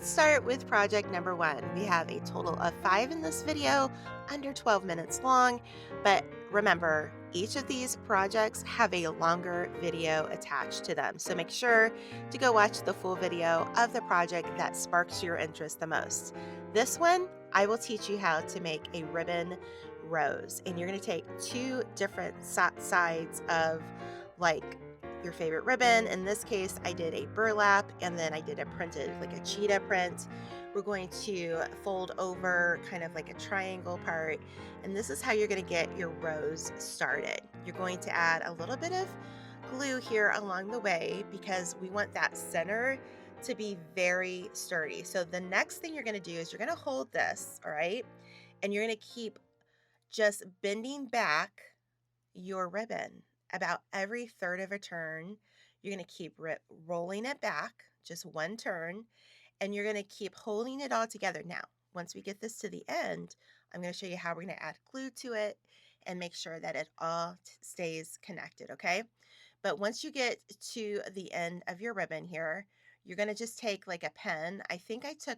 let's start with project number one. We have a total of 5 in this video, under 12 minutes long, but remember, each of these projects have a longer video attached to them. So make sure to go watch the full video of the project that sparks your interest the most. This one, I will teach you how to make a ribbon rose, and you're going to take two different sides of like your favorite ribbon. In this case, I did a burlap and then I did a printed, like a cheetah print. We're going to fold over kind of like a triangle part. And this is how you're going to get your rose started. You're going to add a little bit of glue here along the way because we want that center to be very sturdy. So the next thing you're going to do is you're going to hold this, all right? And you're going to keep just bending back your ribbon about every third of a turn. You're going to keep rolling it back just one turn, and you're going to keep holding it all together. Now, once we get this to the end, I'm going to show you how we're going to add glue to it and make sure that it all stays connected, okay? But once you get to the end of your ribbon here, you're going to just take like a pen. I think I took,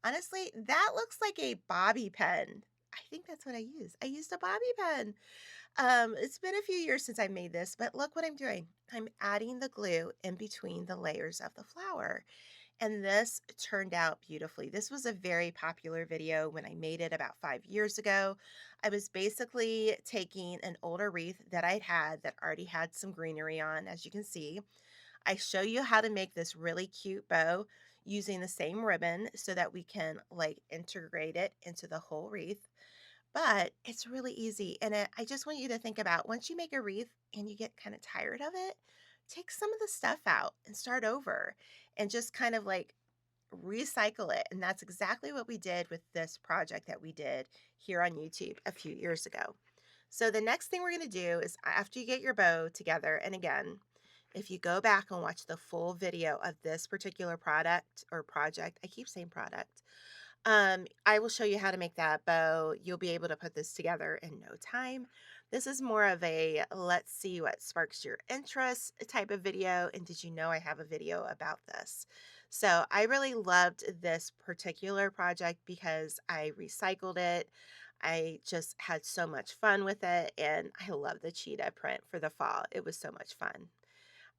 honestly, that looks like a bobby pin. I think that's what I used. I used a bobby pin. It's been a few years since I made this, but look what I'm doing. I'm adding the glue in between the layers of the flower. And this turned out beautifully. This was a very popular video when I made it about 5 years ago. I was basically taking an older wreath that I'd had that already had some greenery on, as you can see. I show you how to make this really cute bow using the same ribbon so that we can like integrate it into the whole wreath. But it's really easy. And I just want you to think about once you make a wreath and you get kind of tired of it, take some of the stuff out and start over and just kind of like recycle it. And that's exactly what we did with this project that we did here on YouTube a few years ago. So the next thing we're going to do is after you get your bow together, and again, if you go back and watch the full video of this particular product or project, I keep saying product, I will show you how to make that bow. You'll be able to put this together in no time. This is more of a let's see what sparks your interest type of video. And did you know I have a video about this? So I really loved this particular project because I recycled it. I just had so much fun with it, and I love the cheetah print for the fall. It was so much fun.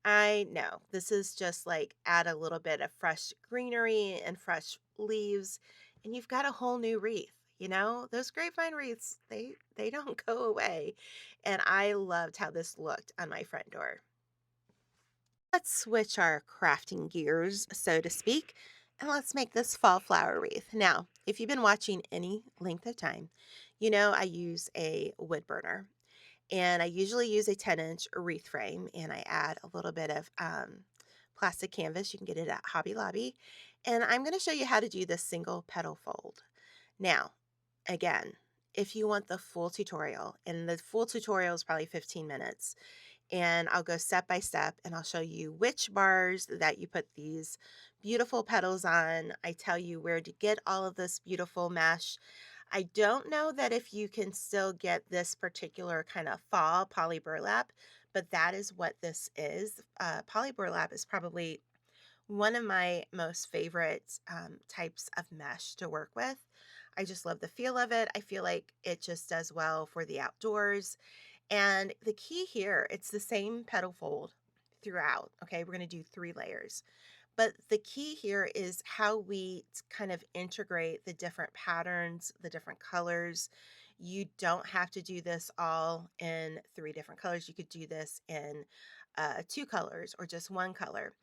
I know this is just like add a little bit of fresh greenery and fresh leaves, and you've got a whole new wreath. You know, those grapevine wreaths, they don't go away. And I loved how this looked on my front door. Let's switch our crafting gears, so to speak, and let's make this fall flower wreath. Now, if you've been watching any length of time, you know I use a wood burner. And I usually use a 10-inch wreath frame, and I add a little bit of plastic canvas. You can get it at Hobby Lobby. And I'm going to show you how to do this single petal fold. Now, again, if you want the full tutorial, and the full tutorial is probably 15 minutes, and I'll go step by step and I'll show you which bars that you put these beautiful petals on. I tell you where to get all of this beautiful mesh. I don't know that if you can still get this particular kind of fall poly burlap, but that is what this is. Poly burlap is probably one of my most favorite types of mesh to work with. I just love the feel of it. I feel like it just does well for the outdoors. And the key here, it's the same petal fold throughout. Okay, we're going to do 3 layers. But the key here is how we kind of integrate the different patterns, the different colors. You don't have to do this all in 3 different colors. You could do this in 2 colors or just 1 color.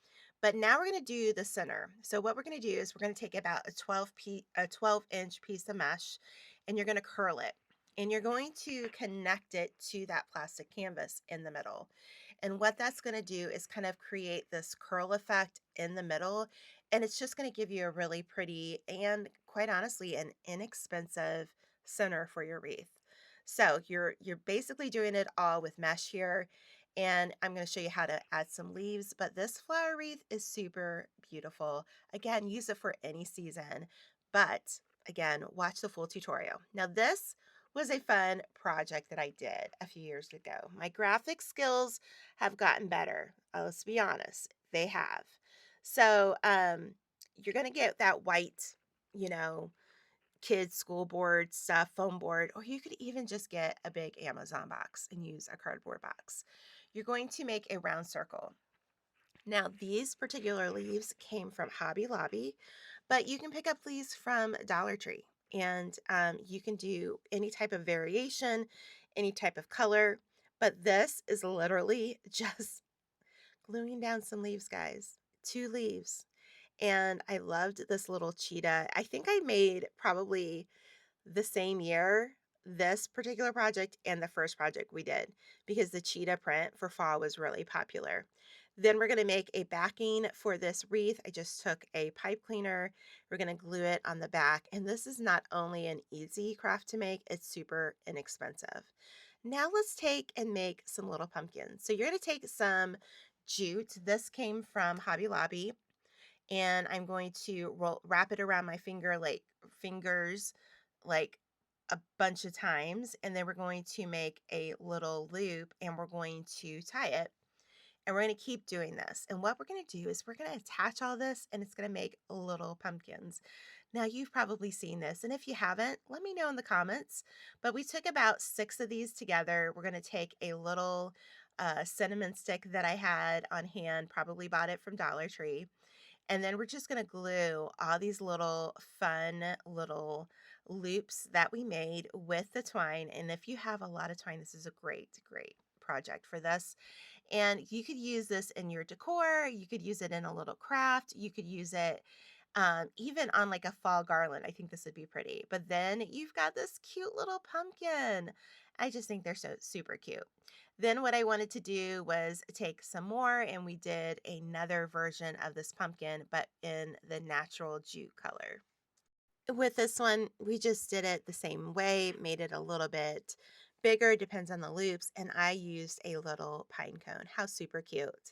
But now we're going to do the center. So what we're going to do is we're going to take about a 12-inch piece of mesh, and you're going to curl it. And you're going to connect it to that plastic canvas in the middle. And what that's going to do is kind of create this curl effect in the middle. And it's just going to give you a really pretty and quite honestly, an inexpensive center for your wreath. So you're basically doing it all with mesh here. And I'm going to show you how to add some leaves, but this flower wreath is super beautiful. Again, use it for any season, but again, watch the full tutorial. Now this was a fun project that I did a few years ago. My graphic skills have gotten better. Let's be honest, they have. So you're going to get that white, you know, kids school board stuff, foam board, or you could even just get a big Amazon box and use a cardboard box. You're going to make a round circle. Now, these particular leaves came from Hobby Lobby, but you can pick up leaves from Dollar Tree, and you can do any type of variation, any type of color. But this is literally just gluing down some leaves, guys. 2 leaves. And I loved this little cheetah. I think I made probably the same year this particular project and the first project we did, because the cheetah print for fall was really popular. Then we're going to make a backing for this wreath. I just took a pipe cleaner. We're going to glue it on the back. And this is not only an easy craft to make, it's super inexpensive. Now let's take and make some little pumpkins. So you're going to take some jute. This came from Hobby Lobby, and I'm going to wrap it around my fingers like a bunch of times, and then we're going to make a little loop and we're going to tie it, and we're going to keep doing this. And what we're going to do is we're going to attach all this, and it's going to make little pumpkins. Now, you've probably seen this, and if you haven't, let me know in the comments. But we took about 6 of these together. We're going to take a little cinnamon stick that I had on hand, probably bought it from Dollar Tree, and then we're just going to glue all these little fun little loops that we made with the twine. And if you have a lot of twine, this is a great, great project for this. And you could use this in your decor. You could use it in a little craft. You could use it even on like a fall garland. I think this would be pretty. But then you've got this cute little pumpkin. I just think they're so super cute. Then what I wanted to do was take some more, and we did another version of this pumpkin, but in the natural jute color. With this one, we just did it the same way, made it a little bit bigger, depends on the loops, and I used a little pine cone. How super cute.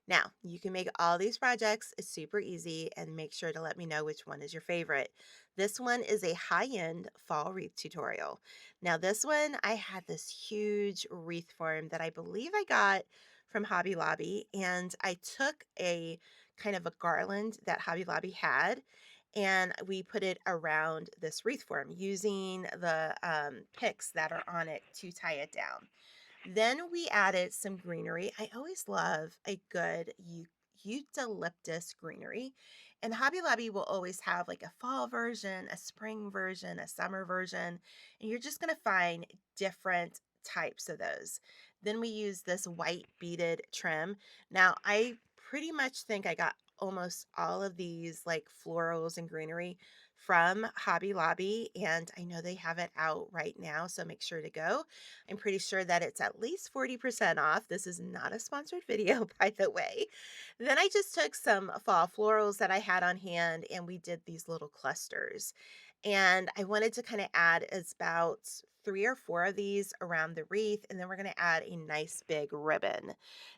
Now, you can make all these projects. It's super easy, and make sure to let me know which one is your favorite. This one is a high-end fall wreath tutorial. Now, this one, I had this huge wreath form that I believe I got from Hobby Lobby, and I took a kind of a garland that Hobby Lobby had, and we put it around this wreath form using the picks that are on it to tie it down. Then we added some greenery. I always love a good eucalyptus greenery. And Hobby Lobby will always have like a fall version, a spring version, a summer version, and you're just going to find different types of those. Then we use this white beaded trim. Now, I pretty much think I got almost all of these like florals and greenery from Hobby Lobby, and I know they have it out right now, so make sure to go. I'm pretty sure that it's at least 40% off. This is not a sponsored video, by the way. Then I just took some fall florals that I had on hand, and we did these little clusters. And I wanted to kind of add as about 3 or 4 of these around the wreath, and then we're going to add a nice big ribbon.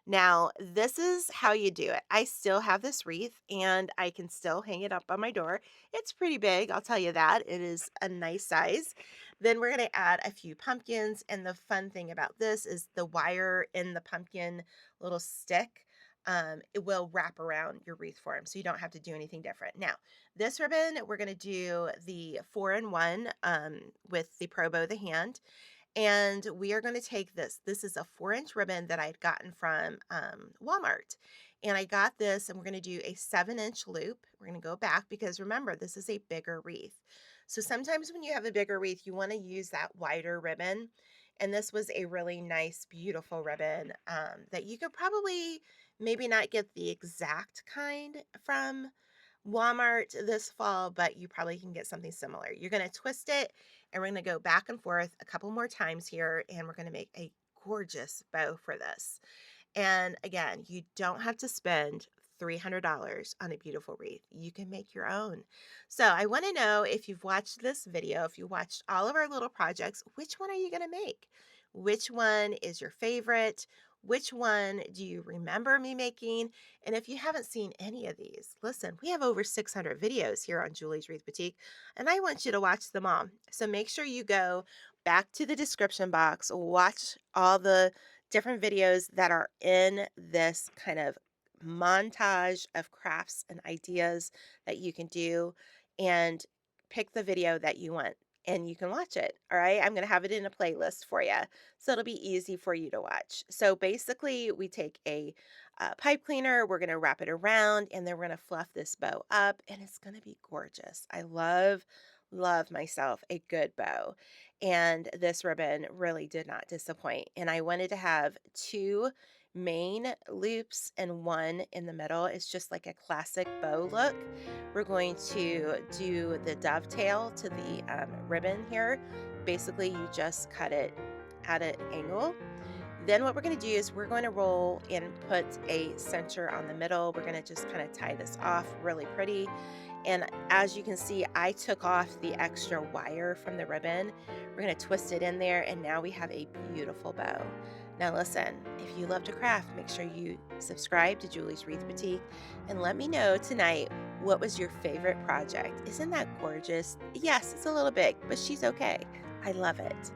Now, this is how you do it. I still have this wreath, and I can still hang it up on my door. It's pretty big, I'll tell you that. It is a nice size. Then we're going to add a few pumpkins, and the fun thing about this is the wire in the pumpkin little stick. It will wrap around your wreath form, so you don't have to do anything different. Now, this ribbon, we're going to do the 4-in-1 with the Pro Bow the hand. And we are going to take this. This is a 4-inch ribbon that I had gotten from Walmart. And I got this, and we're going to do a 7-inch loop. We're going to go back because remember, this is a bigger wreath. So sometimes when you have a bigger wreath, you want to use that wider ribbon. And this was a really nice, beautiful ribbon that you could probably maybe not get the exact kind from Walmart this fall, but you probably can get something similar. You're going to twist it, and we're going to go back and forth a couple more times here, and we're going to make a gorgeous bow for this. And again, you don't have to spend $300 on a beautiful wreath. You can make your own. So I want to know, if you've watched this video, if you watched all of our little projects, which one are you going to make? Which one is your favorite? Which one do you remember me making? And if you haven't seen any of these, listen, we have over 600 videos here on Julie's Wreath Boutique, and I want you to watch them all. So make sure you go back to the description box, watch all the different videos that are in this kind of montage of crafts and ideas that you can do and pick the video that you want and you can watch it. All right. I'm going to have it in a playlist for you. So it'll be easy for you to watch. So basically, we take a pipe cleaner, we're going to wrap it around, and then we're going to fluff this bow up, and it's going to be gorgeous. I love myself a good bow. And this ribbon really did not disappoint. And I wanted to have two main loops and one in the middle. It's just like a classic bow look. We're going to do the dovetail to the ribbon here. Basically, you just cut it at an angle. Then what we're going to do is we're going to roll and put a center on the middle. We're going to just kind of tie this off really pretty. And as you can see, I took off the extra wire from the ribbon. We're going to twist it in there, and now we have a beautiful bow. Now listen, if you love to craft, make sure you subscribe to Julie's Wreath Boutique and let me know tonight, what was your favorite project? Isn't that gorgeous? Yes, it's a little big, but she's okay. I love it.